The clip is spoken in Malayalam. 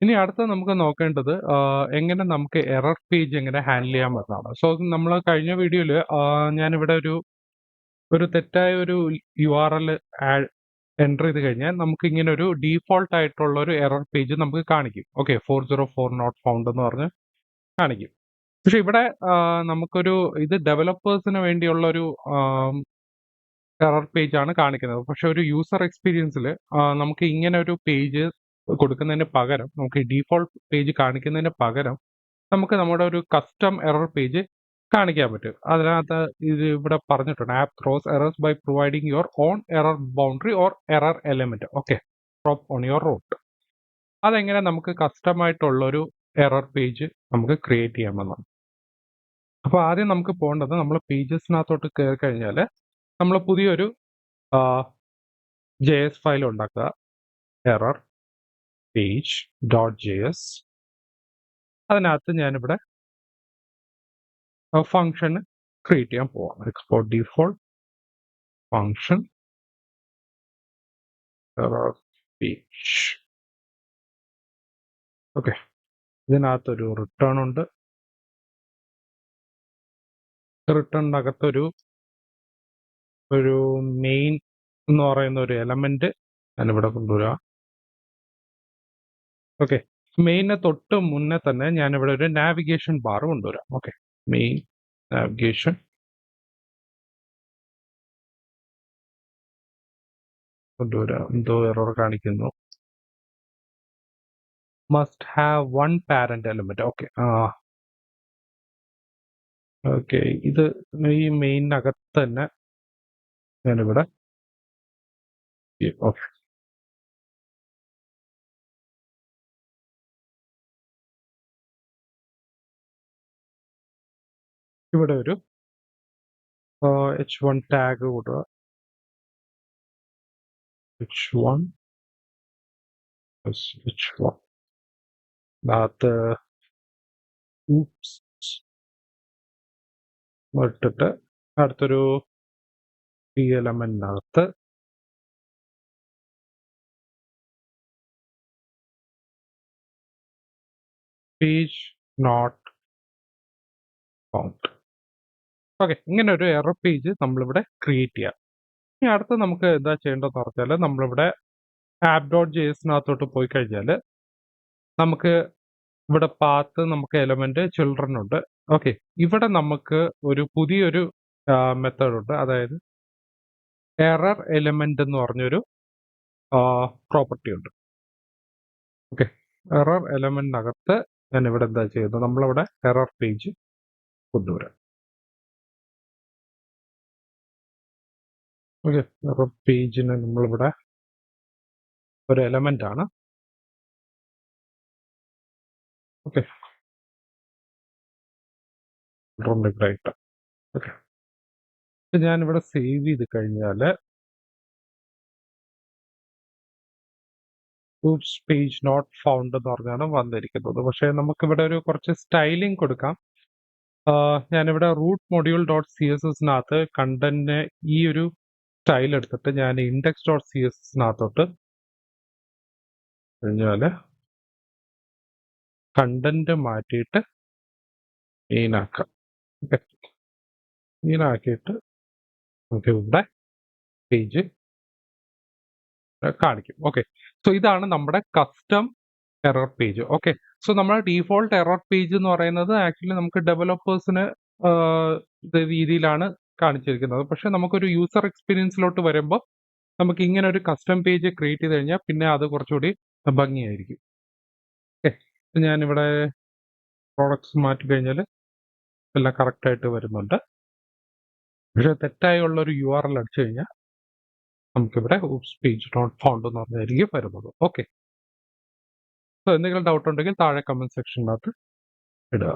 ഇനി അടുത്ത നമുക്ക് നോക്കേണ്ടത് എങ്ങനെ നമുക്ക് എറർ പേജ് എങ്ങനെ ഹാൻഡിൽ ചെയ്യാമെന്നാണ്. സോ നമ്മൾ കഴിഞ്ഞ വീഡിയോയിൽ ഞാനിവിടെ ഒരു തെറ്റായ ഒരു URL എൻ്റർ ചെയ്ത് കഴിഞ്ഞാൽ നമുക്ക് ഇങ്ങനെ ഒരു ഡീഫോൾട്ട് ആയിട്ടുള്ള ഒരു എറർ പേജ് നമുക്ക് കാണിക്കും. ഓക്കെ, 404 നോട്ട് ഫൗണ്ട് എന്ന് പറഞ്ഞ് കാണിക്കും. പക്ഷെ ഇവിടെ നമുക്കൊരു ഇത് ഡെവലപ്പേഴ്സിന് വേണ്ടിയുള്ള ഒരു എറർ പേജ് ആണ് കാണിക്കുന്നത്. പക്ഷെ ഒരു യൂസർ എക്സ്പീരിയൻസിൽ നമുക്ക് ഇങ്ങനെ ഒരു പേജ് കൊടുക്കുന്നതിന് പകരം, നമുക്ക് ഡീഫോൾട്ട് പേജ് കാണിക്കുന്നതിന് പകരം നമുക്ക് നമ്മുടെ ഒരു കസ്റ്റം എറർ പേജ് കാണിക്കാൻ പറ്റും. അതിനകത്ത് ഇത് ഇവിടെ പറഞ്ഞിട്ടുണ്ട്, app throws errors by providing your own error boundary or error element. Okay, drop on your root. അതെങ്ങനെ നമുക്ക് കസ്റ്റമായിട്ടുള്ള ഒരു എറർ പേജ് നമുക്ക് ക്രിയേറ്റ് ചെയ്യാമെന്നാണ്. അപ്പോൾ ആദ്യം നമുക്ക് പോകേണ്ടത്, നമ്മൾ പേജസിനകത്തോട്ട് കയറി കഴിഞ്ഞാൽ നമ്മൾ പുതിയൊരു JS ഫയൽ ഉണ്ടാക്കുക. Error page .js. അതിനകത്ത് ഞാനിവിടെ ഫംഗ്ഷൻ ക്രിയേറ്റ് ചെയ്യാൻ പോവാം. Export default function error page. Okay, ഇതിനകത്തൊരു റിട്ടേൺ ഉണ്ട്. റിട്ടേണിനകത്തൊരു മെയിൻ എന്ന് പറയുന്ന ഒരു എലമെന്റ് ഞാനിവിടെ കൊണ്ടുവരാം. ഓക്കെ, മെയിനെ തൊട്ട് മുന്നേ തന്നെ ഞാനിവിടെ ഒരു നാവിഗേഷൻ ബാർ കൊണ്ടുവരാം. ഓക്കെ, മെയിൻ നാവിഗേഷൻ കൊണ്ടുവരാം. എന്തോ എറർ കാണിക്കുന്നു. Must have one parent element. Okay, okay, ഇത് ഈ മെയിനകത്ത് തന്നെ ഞാനിവിടെ ഓക്കെ. ഇവിടെ ഒരു h1 ടാഗ് കൊടുക്കുക. h1 h1 അതിനകത്ത് ഇട്ടിട്ട് അടുത്തൊരു എലമെന്റിനകത്ത് പേജ് നോട്ട് ഫൗണ്ട്. ഓക്കെ, ഇങ്ങനെ ഒരു എറർ പേജ് നമ്മളിവിടെ ക്രിയേറ്റ് ചെയ്യാം. ഇനി അടുത്ത് നമുക്ക് എന്താ ചെയ്യേണ്ടതെന്ന് പറഞ്ഞാൽ, നമ്മളിവിടെ app.jsനകത്തോട്ട് പോയി കഴിഞ്ഞാൽ നമുക്ക് ഇവിടെ പാത്ത്, നമുക്ക് എലമെന്റ് ചിൽഡ്രൻ ഉണ്ട്. ഓക്കെ, ഇവിടെ നമുക്ക് ഒരു പുതിയൊരു മെത്തേഡ് ഉണ്ട്. അതായത് എറർ എലമെന്റ് എന്ന് പറഞ്ഞൊരു പ്രോപ്പർട്ടി ഉണ്ട്. ഓക്കെ, എറർ എലമെന്റിനകത്ത് ഞാൻ ഇവിടെ എന്താ ചെയ്യുന്നത്, നമ്മളിവിടെ എറർ പേജ് കൊണ്ടുവരാം. ഓക്കെ, എറർ പേജിന് നമ്മളിവിടെ ഒരു എലമെന്റ് ആണ്. ഓക്കെ, ആയിട്ട്. ഓക്കെ, ഞാനിവിടെ സേവ് ചെയ്ത് കഴിഞ്ഞാൽ oops പേജ് നോട്ട് ഫൗണ്ട് എന്ന് പറഞ്ഞാണ് വന്നിരിക്കുന്നത്. പക്ഷേ നമുക്കിവിടെ ഒരു കുറച്ച് സ്റ്റൈലിംഗ് കൊടുക്കാം. ഞാനിവിടെ റൂട്ട് മൊഡ്യൂൾ .cssനകത്ത് കണ്ടന്റിന് ഈ ഒരു സ്റ്റൈൽ എടുത്തിട്ട് ഞാൻ index.cssനകത്തോട്ട് കഴിഞ്ഞാൽ കണ്ടന്റ് മാറ്റിയിട്ട് മെയിനാക്കാം. ഓക്കെ, മെയിനാക്കിയിട്ട് നമുക്ക് ഇവിടെ പേജ് കാണിക്കും. ഓക്കെ, സോ ഇതാണ് നമ്മുടെ custom error page. Okay, so നമ്മുടെ ഡീഫോൾട്ട് എറർ പേജ് എന്ന് പറയുന്നത് ആക്ച്വലി നമുക്ക് ഡെവലപ്പേഴ്സിന് രീതിയിലാണ് കാണിച്ചിരിക്കുന്നത്. പക്ഷെ നമുക്കൊരു യൂസർ എക്സ്പീരിയൻസിലോട്ട് വരുമ്പോൾ നമുക്ക് ഇങ്ങനെ ഒരു കസ്റ്റം പേജ് ക്രിയേറ്റ് ചെയ്ത് കഴിഞ്ഞാൽ പിന്നെ അത് കുറച്ചുകൂടി ഭംഗിയായിരിക്കും. ഓക്കെ, ഞാനിവിടെ പ്രോഡക്ട്സ് മാറ്റി കഴിഞ്ഞാൽ എല്ലാം കറക്റ്റായിട്ട് വരുന്നുണ്ട്. പക്ഷെ തെറ്റായുള്ള ഒരു URL അടിച്ചു കഴിഞ്ഞാൽ നമുക്കിവിടെ oops പേജ് നോട്ട് ഫൗണ്ട് എന്ന് പറഞ്ഞായിരിക്കും വരുന്നത്. ഓക്കെ, സോ എന്തെങ്കിലും ഡൗട്ട് ഉണ്ടെങ്കിൽ താഴെ കമന്റ് സെക്ഷനകത്ത് ഇടുക.